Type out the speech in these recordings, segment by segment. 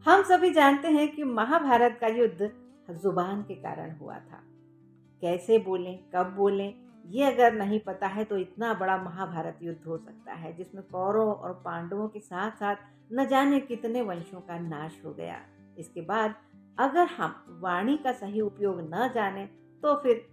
हम सभी जानते हैं कि महाभारत का युद्ध जुबान के कारण हुआ था। कैसे बोलें, कब बोलें, ये अगर नहीं पता है तो इतना बड़ा महाभारत युद्ध हो सकता है जिसमें कौरवों और पांडवों के साथ साथ न जाने कितने वंशों का नाश हो गया। इसके बाद अगर हम वाणी का सही उपयोग न जाने तो फिर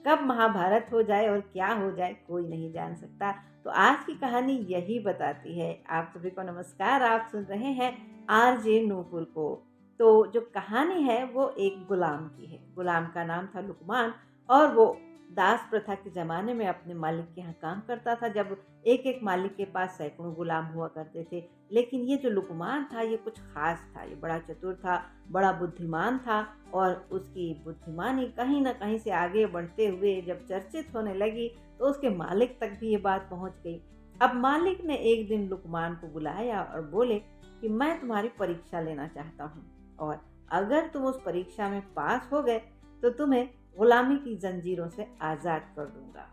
कब महाभारत हो जाए और क्या हो जाए कोई नहीं जान सकता। तो आज की कहानी यही बताती है। आप सभी को नमस्कार, आप सुन रहे हैं आरजे नूपुर को। तो जो कहानी है वो एक गुलाम की है। गुलाम का नाम था लुकमान और वो दास प्रथा के ज़माने में अपने मालिक के यहाँ काम करता था। जब एक-एक मालिक के पास सैकड़ों गुलाम हुआ करते थे। लेकिन ये जो लुकमान था ये कुछ ख़ास था, ये बड़ा चतुर था, बड़ा बुद्धिमान था और उसकी बुद्धिमानी कहीं न कहीं से आगे बढ़ते हुए जब चर्चित होने लगी तो उसके मालिक तक भी ये बात पहुँच गई। अब मालिक ने एक दिन लुकमान को बुलाया और बोले कि मैं तुम्हारी परीक्षा लेना चाहता हूँ और अगर तुम उस परीक्षा में पास हो गए तो तुम्हें गुलामी की जंजीरों से आज़ाद कर दूंगा।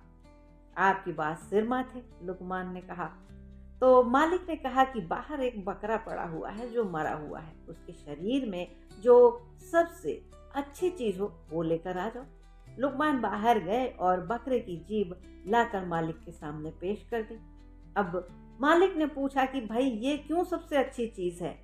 आपकी बात सिर माथे, लुकमान ने कहा। तो मालिक ने कहा कि बाहर एक बकरा पड़ा हुआ है जो मरा हुआ है, उसके शरीर में जो सबसे अच्छी चीज हो वो लेकर आ जाओ। लुकमान बाहर गए और बकरे की जीभ लाकर मालिक के सामने पेश कर दी। अब मालिक ने पूछा कि भाई ये क्यों सबसे अच्छी चीज है।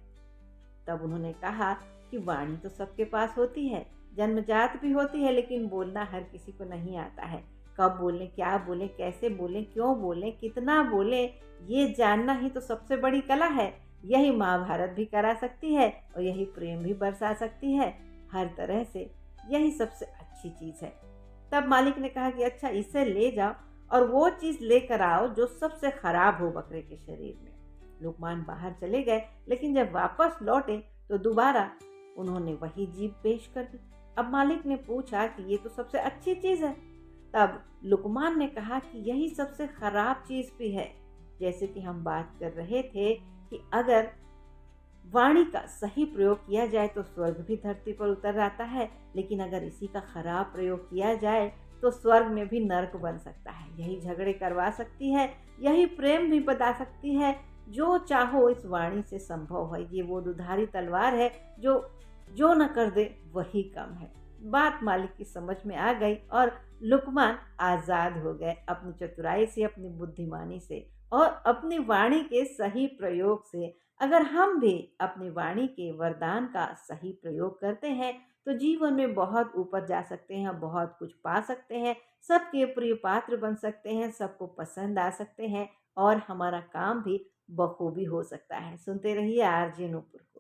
तब उन्होंने कहा कि वाणी तो सबके पास होती है, जन्मजात भी होती है, लेकिन बोलना हर किसी को नहीं आता है। कब बोलें, क्या बोलें, कैसे बोलें, क्यों बोलें, कितना बोलें, ये जानना ही तो सबसे बड़ी कला है। यही महाभारत भी करा सकती है और यही प्रेम भी बरसा सकती है। हर तरह से यही सबसे अच्छी चीज़ है। तब मालिक ने कहा कि अच्छा इसे ले जाओ और वो चीज़ लेकर आओ जो सबसे खराब हो बकरे के शरीर में। लुकमान बाहर चले गए, लेकिन जब वापस लौटे तो दोबारा उन्होंने वही जीभ पेश कर दी। अब मालिक ने पूछा कि ये तो सबसे अच्छी चीज़ है। तब लुकमान ने कहा कि यही सबसे खराब चीज़ भी है। जैसे कि हम बात कर रहे थे कि अगर वाणी का सही प्रयोग किया जाए तो स्वर्ग भी धरती पर उतर आता है, लेकिन अगर इसी का खराब प्रयोग किया जाए तो स्वर्ग में भी नर्क बन सकता है। यही झगड़े करवा सकती है, यही प्रेम भी बता सकती है। जो चाहो इस वाणी से संभव है। ये वो दुधारी तलवार है जो जो न कर दे वही कम है। बात मालिक की समझ में आ गई और लुकमान आजाद हो गए अपनी चतुराई से, अपनी बुद्धिमानी से और अपनी वाणी के सही प्रयोग से। अगर हम भी अपनी वाणी के वरदान का सही प्रयोग करते हैं तो जीवन में बहुत ऊपर जा सकते हैं, बहुत कुछ पा सकते हैं, सबके प्रिय पात्र बन सकते हैं, सबको पसंद आ सकते हैं और हमारा काम भी बखूबी हो सकता है। सुनते रहिए आरजे नूपुर।